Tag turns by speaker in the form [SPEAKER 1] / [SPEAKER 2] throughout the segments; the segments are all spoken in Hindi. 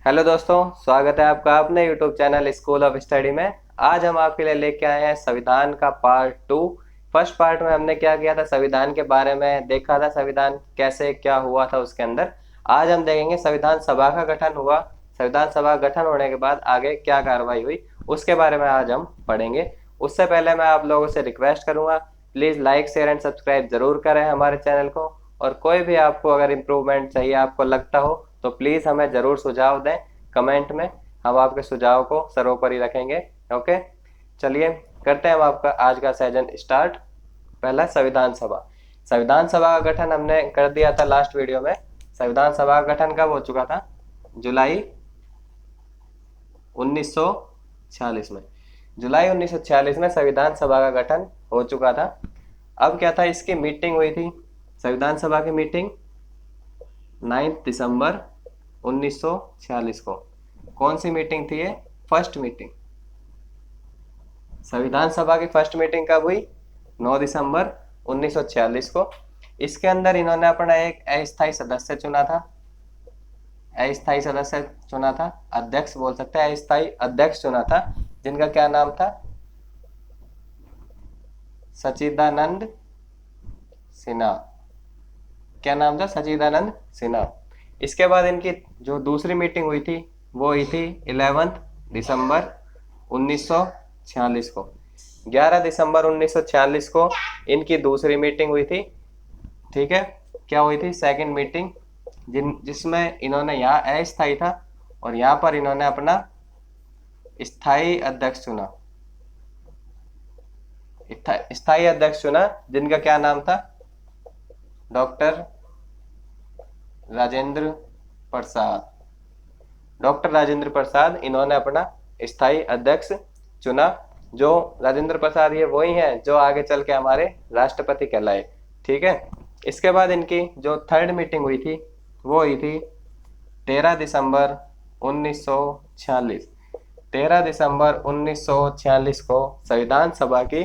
[SPEAKER 1] हेलो दोस्तों, स्वागत है आपका अपने YouTube channel school of study में। आज हम आपके लिए लेके आए हैं संविधान का पार्ट 2। फर्स्ट पार्ट में हमने क्या किया था, संविधान के बारे में देखा था, संविधान कैसे क्या हुआ था उसके अंदर। आज हम देखेंगे संविधान सभा का गठन हुआ, संविधान सभा गठन होने के बाद आगे क्या कार्रवाई हुई उसके बारे में आज हम पढ़ेंगे। उससे पहले मैं आप लोगों से रिक्वेस्ट करूंगा, please like share and subscribe जरूर करें हमारे चैनल को। और कोई भी आपको अगर इम्प्रूवमेंट चाहिए आपको लगता हो तो प्लीज़ हमें ज़रूर सुझाव दें कमेंट में। हम आपके सुझाव को सर्वोपरि रखेंगे। ओके, चलिए करते हैं हम आपका आज का सेशन स्टार्ट। पहला संविधान सभा। संविधान सभा का गठन हमने कर दिया था लास्ट वीडियो में। संविधान सभा का गठन कब हो चुका था? जुलाई 1946 में। जुलाई 1946 में संविधान सभा का गठन हो चुका था। अब क्या था, इसकी मीटिंग हुई थी, संविधान सभा की मीटिंग 9 दिसंबर 1946 को। कौन सी मीटिंग थी ये? First meeting. संविधान सभा की फर्स्ट मीटिंग कब हुई? 9 दिसंबर 1946 को। इसके अंदर इन्होंने अपना एक अस्थायी सदस्य चुना था, अस्थायी सदस्य चुना था, अध्यक्ष बोल सकते हैं, अस्थायी अध्यक्ष चुना था, जिनका क्या नाम था? सच्चिदानंद सिन्हा। क्या नाम था? सच्चिदानंद सिन्हा। इसके बाद इनकी जो दूसरी मीटिंग हुई थी वो हुई थी 11 दिसंबर 1946 को। 11 दिसंबर 1946 को इनकी दूसरी मीटिंग हुई थी। ठीक है, क्या हुई थी? सेकंड मीटिंग, जिसमें इन्होंने यहाँ अस्थायी था और यहाँ पर इन्होंने अपना स्थायी अध्यक्ष चुना, स्थायी अध्यक्ष चुना, जिनका क्या नाम था? डॉक्टर राजेंद्र प्रसाद। डॉक्टर राजेंद्र प्रसाद इन्होंने अपना स्थायी अध्यक्ष चुना। जो राजेंद्र प्रसाद ये वही हैं जो आगे चल के हमारे राष्ट्रपति कहलाए। ठीक है, इसके बाद इनकी जो थर्ड मीटिंग हुई थी वो हुई थी 13 दिसंबर 1946। 13 दिसंबर 1946 को संविधान सभा की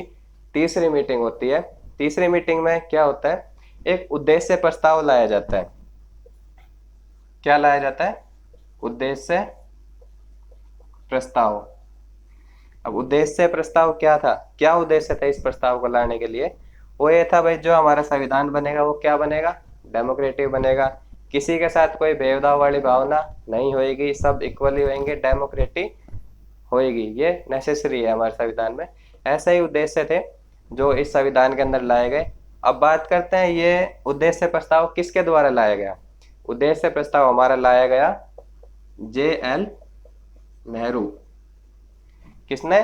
[SPEAKER 1] तीसरी मीटिंग होती है। तीसरी मीटिंग में क्या होता है? एक उद्देश्य प्रस्ताव लाया जाता है। क्या लाया जाता है? उद्देश्य प्रस्ताव। अब उद्देश्य प्रस्ताव क्या था, क्या उद्देश्य था इस प्रस्ताव को लाने के लिए? वो ये था भाई, जो हमारा संविधान बनेगा वो क्या बनेगा? डेमोक्रेटिक बनेगा। किसी के साथ कोई भेदभाव वाली भावना नहीं होएगी, सब इक्वली होंगे, डेमोक्रेटिक होएगी। ये नेसेसरी है हमारे संविधान में। ऐसे ही उद्देश्य थे जो इस संविधान के अंदर लाए गए। अब बात करते हैं ये उद्देश्य प्रस्ताव किसके द्वारा लाया गया। उद्देश्य प्रस्ताव हमारा लाया गया JL नेहरू। किसने?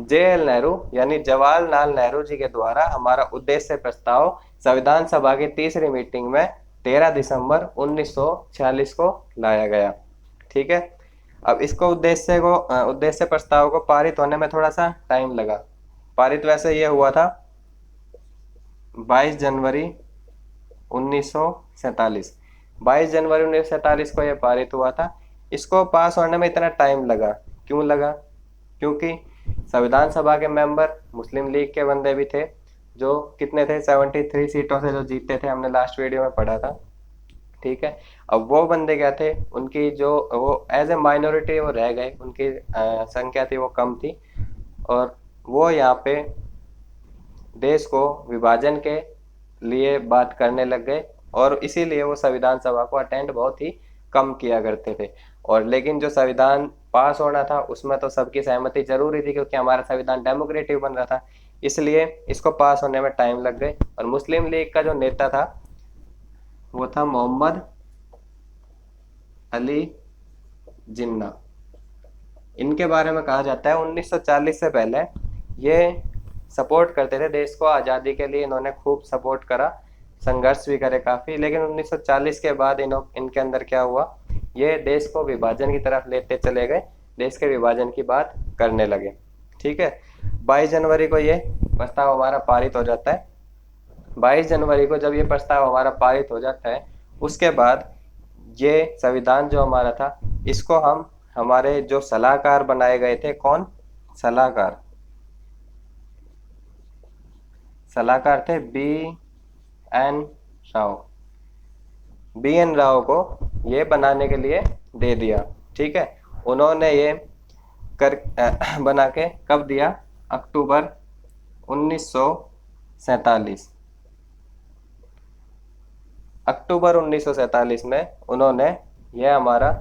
[SPEAKER 1] JL नेहरू, यानी जवाहरलाल नेहरू जी के द्वारा हमारा उद्देश्य प्रस्ताव संविधान सभा की तीसरी मीटिंग में 13 दिसंबर 1946 को लाया गया। ठीक है, अब इसको उद्देश्य प्रस्ताव को पारित होने में थोड़ा सा टाइम लगा। पारित वैसे ये हुआ था 22 जनवरी 1947। 22 जनवरी 1947 को यह पारित हुआ था। इसको पास होने में इतना टाइम लगा, क्यों लगा? क्योंकि संविधान सभा के मेंबर मुस्लिम लीग के बंदे भी थे, जो कितने थे? 73 सीटों से जो जीते थे, हमने लास्ट वीडियो में पढ़ा था। ठीक है, अब वो बंदे क्या थे, उनकी जो वो एज ए माइनॉरिटी वो रह गए, उनकी संख्या थी वो कम थी, और वो यहाँ पे देश को विभाजन के लिए बात करने लग गए, और इसीलिए वो संविधान सभा को अटेंड बहुत ही कम किया करते थे। और लेकिन जो संविधान पास होना था उसमें तो सबकी सहमति जरूरी थी, क्योंकि हमारा संविधान डेमोक्रेटिक बन रहा था, इसलिए इसको पास होने में टाइम लग गए। और मुस्लिम लीग का जो नेता था वो था मोहम्मद अली जिन्ना। इनके बारे में कहा जाता है 1940 से पहले ये सपोर्ट करते थे देश को आज़ादी के लिए, इन्होंने खूब सपोर्ट करा, संघर्ष भी करे काफ़ी। लेकिन 1940 के बाद इनके अंदर क्या हुआ, ये देश को विभाजन की तरफ लेते चले गए, देश के विभाजन की बात करने लगे। ठीक है, 22 जनवरी को ये प्रस्ताव हमारा पारित हो जाता है। 22 जनवरी को जब ये प्रस्ताव हमारा पारित हो जाता है, उसके बाद ये संविधान जो हमारा था, इसको हम हमारे जो सलाहकार बनाए गए थे, कौन सलाहकार? सलाहकार थे BN राव। BN राव को ये बनाने के लिए दे दिया। ठीक है, उन्होंने ये कर बना के कब दिया, अक्टूबर 1947, अक्टूबर 1947 में उन्होंने यह हमारा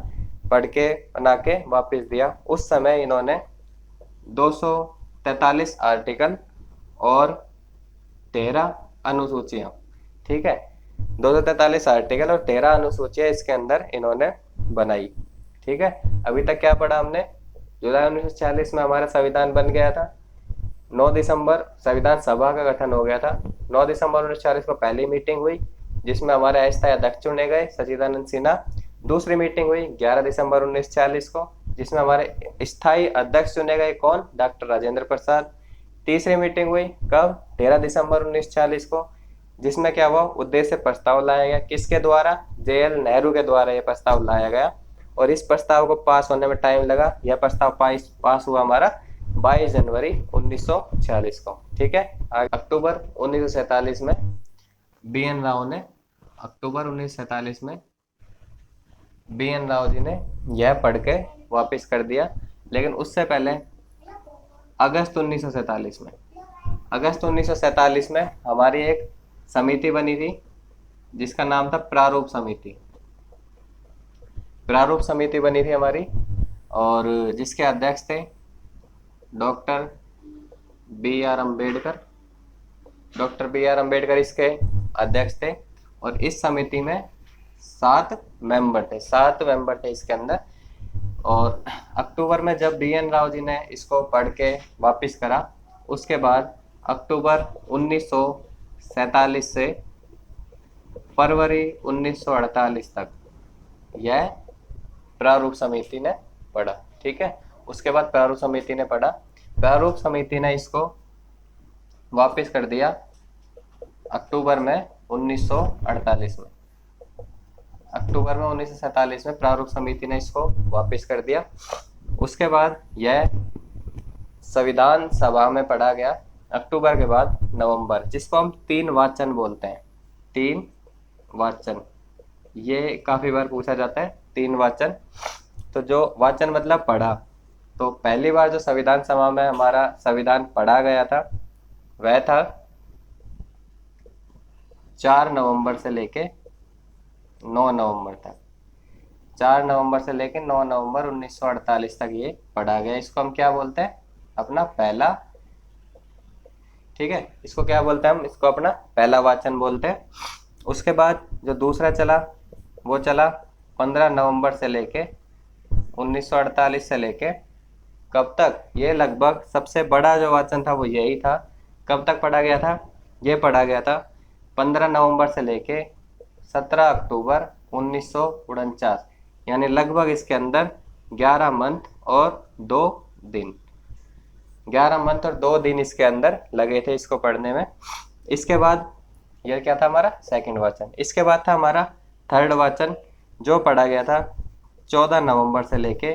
[SPEAKER 1] पढ़ के बना के वापस दिया। उस समय इन्होंने 243 आर्टिकल और 13 अनुसूचियां, ठीक है, 243 आर्टिकल और 13 अनुसूचियां इसके अंदर इन्होंने बनाई। ठीक है, अभी तक क्या पढ़ा हमने, जुलाई 1946 में हमारा संविधान बन गया था, 9 दिसंबर संविधान सभा का गठन हो गया था, 9 दिसंबर 1940 को पहली मीटिंग हुई जिसमें हमारे अस्थायी अध्यक्ष चुने गए सच्चिदानंद सिन्हा। दूसरी मीटिंग हुई 11 दिसंबर 1940 को जिसमें हमारे स्थायी अध्यक्ष चुने गए कौन, डॉक्टर राजेंद्र प्रसाद। तीसरी मीटिंग हुई कब, 13 दिसंबर 1940 को, जिसमें क्या हुआ, उद्देश्य प्रस्ताव लाया गया, किसके द्वारा, JL नेहरू के द्वारा यह प्रस्ताव लाया गया और इस प्रस्ताव को पास होने में टाइम लगा। यह प्रस्ताव पास हुआ हमारा 22 जनवरी 1946 को। ठीक है, अक्टूबर 1947 में BN राव ने, अक्टूबर 1947 में BN राव जी ने यह पढ़ के वापस कर दिया। लेकिन उससे पहले अगस्त 1947 में, अगस्त 1947 में हमारी एक समिति बनी थी जिसका नाम था प्रारूप समिति। प्रारूप समिति बनी थी हमारी और जिसके अध्यक्ष थे doctor BR Ambedkar. Doctor BR Ambedkar इसके अध्यक्ष थे और इस समिति में 7 मेंबर थे, 7 मेंबर थे इसके अंदर। और अक्टूबर में जब BN राव जी ने इसको पढ़ के वापस करा, उसके बाद अक्टूबर 1947 से फरवरी 1948 तक यह प्रारूप समिति ने पढ़ा। ठीक है, उसके बाद प्रारूप समिति ने पढ़ा, प्रारूप समिति ने इसको वापस कर दिया अक्टूबर में 1948 में, अक्टूबर में 1947 में प्रारूप समिति ने इसको वापस कर दिया। उसके बाद यह संविधान सभा में पढ़ा गया अक्टूबर के बाद नवंबर, जिसको हम 3 वाचन बोलते हैं, 3 वाचन, ये काफी बार पूछा जाता है 3 वाचन। तो जो वाचन मतलब पढ़ा, तो पहली बार जो संविधान सभा में हमारा संविधान पढ़ा गया था वह था 4 नवंबर से लेके 9 नवंबर तक, 4 नवंबर से लेके 9 नवंबर 1948 तक ये पढ़ा गया। इसको हम क्या बोलते हैं, अपना पहला, ठीक है, इसको क्या बोलते हैं हम, इसको अपना पहला वाचन बोलते हैं। उसके बाद जो दूसरा चला वो चला 15 नवंबर से लेके 1948 से लेके कब तक, ये लगभग सबसे बड़ा जो वाचन था वो यही था। कब तक पढ़ा गया था, ये पढ़ा गया था 15 नवंबर से लेके 17 अक्टूबर 1949, यानी लगभग इसके अंदर 11 मंथ और 2 दिन, 11 मंथ और 2 दिन इसके अंदर लगे थे इसको पढ़ने में। इसके बाद यह क्या था हमारा सेकंड वाचन। इसके बाद था हमारा थर्ड वाचन जो पढ़ा गया था 14 नवंबर से लेके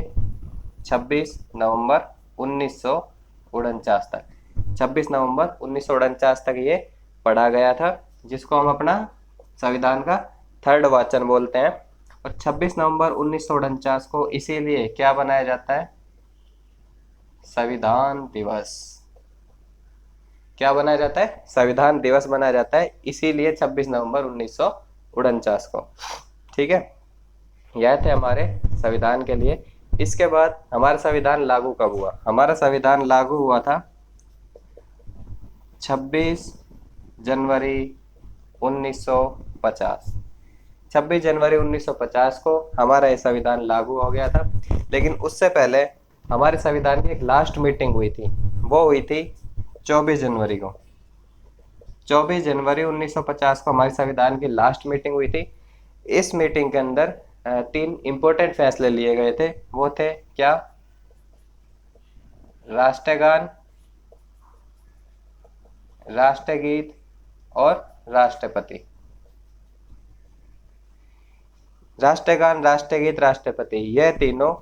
[SPEAKER 1] 26 नवंबर 1949 तक, 26 नवंबर 1949 तक ये पढ़ा गया था, जिसको हम अपना संविधान का थर्ड वाचन बोलते हैं। और 26 नवंबर 1949 को इसीलिए क्या बनाया जाता है, संविधान दिवस। क्या बनाया जाता है, संविधान दिवस बनाया जाता है, इसीलिए 26 नवंबर 1949 को। ठीक है, यह थे हमारे संविधान के लिए। इसके बाद हमारा संविधान लागू कब हुआ, हमारा संविधान लागू हुआ था 26 जनवरी 1950। 26 जनवरी 1950 को हमारा ये संविधान लागू हो गया था। लेकिन उससे पहले हमारे संविधान की एक लास्ट मीटिंग हुई थी, वो हुई थी 24 जनवरी को। 24 जनवरी 1950 को हमारे संविधान की लास्ट मीटिंग हुई थी। इस मीटिंग के अंदर 3 इंपॉर्टेंट फैसले लिए गए थे। वो थे क्या, राष्ट्रगान, राष्ट्रगीत और राष्ट्रपति। राष्ट्रगान, राष्ट्रगीत, राष्ट्रपति, यह तीनों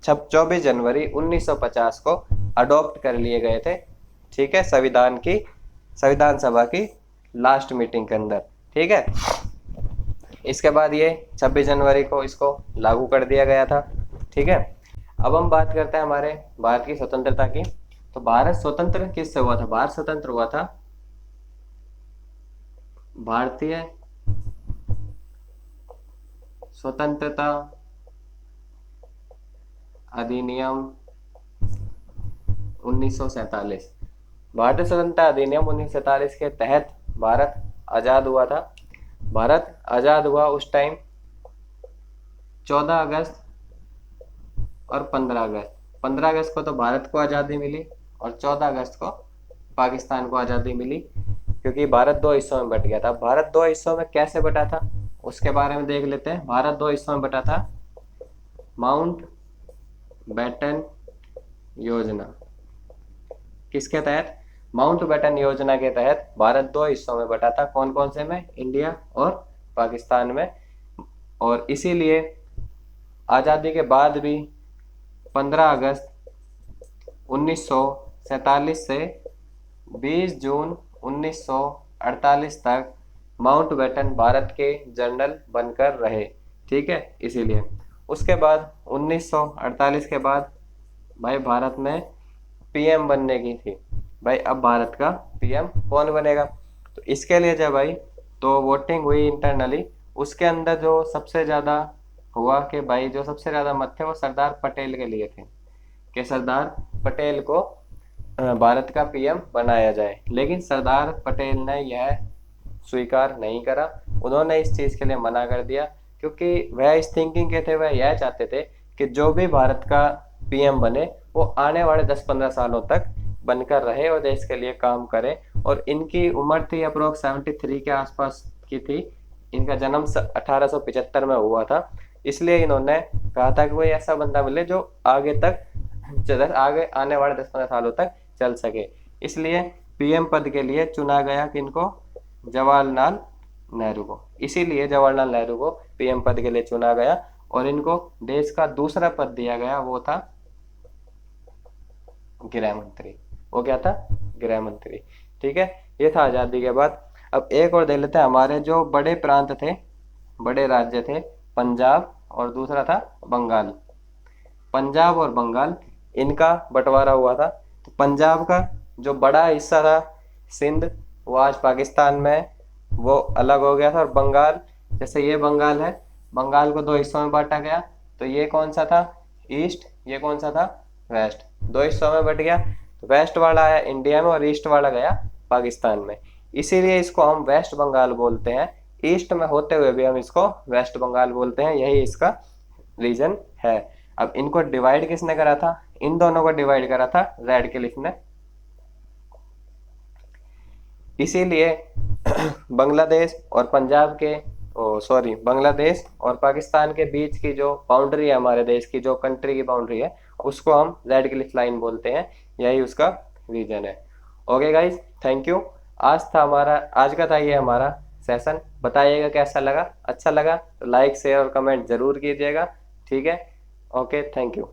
[SPEAKER 1] 24 जनवरी 1950 को अडॉप्ट कर लिए गए थे। ठीक है, संविधान सभा की लास्ट मीटिंग के अंदर। ठीक है, इसके बाद ये 26 जनवरी को इसको लागू कर दिया गया था। ठीक है, अब हम बात करते हैं हमारे भारत की स्वतंत्रता की। तो भारत स्वतंत्र किससे हुआ था? भारत स्वतंत्र हुआ था भारतीय स्वतंत्रता अधिनियम 1947। भारतीय स्वतंत्रता अधिनियम 1947 के तहत भारत आज़ाद हुआ था। भारत आज़ाद हुआ उस टाइम 14 अगस्त और 15 अगस्त। 15 अगस्त को तो भारत को आज़ादी मिली और 14 अगस्त को पाकिस्तान को आज़ादी मिली, क्योंकि भारत दो हिस्सों में बट गया था। भारत दो हिस्सों में कैसे बटा था उसके बारे में देख लेते हैं। भारत दो हिस्सों में बटा था माउंट बैटन योजना। किसके तहत? माउंट बैटन योजना के तहत भारत दो हिस्सों में बटा था। कौन कौन से में? इंडिया और पाकिस्तान में। और इसीलिए आज़ादी के बाद भी 15 अगस्त 1947 से 20 जून 1948 तक माउंट बैटन भारत के जनरल बनकर रहे। ठीक है, इसीलिए उसके बाद 1948 के बाद भाई भारत में पीएम बनने की थी। भाई अब भारत का पीएम कौन बनेगा? तो इसके लिए जब भाई तो वोटिंग हुई इंटरनली, उसके अंदर जो सबसे ज़्यादा हुआ कि भाई जो सबसे ज़्यादा मत थे वो सरदार पटेल के लिए थे कि सरदार पटेल को भारत का पीएम बनाया जाए। लेकिन सरदार पटेल ने यह स्वीकार नहीं करा। उन्होंने इस चीज़ के लिए मना कर दिया, क्योंकि वह इस थिंकिंग के थे, वह यह चाहते थे कि जो भी भारत का पीएम बने वो आने वाले 10-15 सालों तक बनकर रहे और देश के लिए काम करे। और इनकी उम्र थी अप्रोक्स 73 के आसपास की थी। इनका जन्म 1875 में हुआ था। इसलिए इन्होंने कहा था कि कोई ऐसा बंदा मिले जो आगे आने वाले 10-15 सालों तक चल सके। इसलिए पीएम पद के लिए चुना गया किनको? जवाहरलाल नेहरू को। इसीलिए जवाहरलाल नेहरू को पीएम पद के लिए चुना गया और इनको देश का दूसरा पद दिया गया, वो था गृह मंत्री। वो क्या था? गृह मंत्री। ठीक है, ये था आज़ादी के बाद। अब एक और देख लेते हैं। हमारे जो बड़े प्रांत थे, बड़े राज्य थे, पंजाब और दूसरा था बंगाल। पंजाब और बंगाल, इनका बंटवारा हुआ था। तो पंजाब का जो बड़ा हिस्सा था सिंध, वो आज पाकिस्तान में, वो अलग हो गया था। और बंगाल, जैसे ये बंगाल है, बंगाल को दो हिस्सों में बांटा गया। तो ये कौन सा था? ईस्ट। ये कौन सा था? वेस्ट। दो हिस्सों में बट गया। तो वेस्ट वाला आया इंडिया में और ईस्ट वाला गया पाकिस्तान में। इसीलिए इसको हम वेस्ट बंगाल बोलते हैं। ईस्ट में होते हुए भी हम इसको वेस्ट बंगाल बोलते हैं, यही इसका रीजन है। अब इनको डिवाइड किसने करा था? इन दोनों को डिवाइड करा था रेड क्लिफ ने। इसीलिए बांग्लादेश और पंजाब के बांग्लादेश और पाकिस्तान के बीच की जो बाउंड्री है, हमारे देश की जो कंट्री की बाउंड्री है, उसको हम रेड क्लिफ लाइन बोलते हैं। यही उसका रीजन है। Okay guys, thank you. आज का था ये हमारा सेशन। बताइएगा कैसा लगा। अच्छा लगा तो लाइक शेयर और कमेंट जरूर कीजिएगा। ठीक है, ओके, थैंक यू।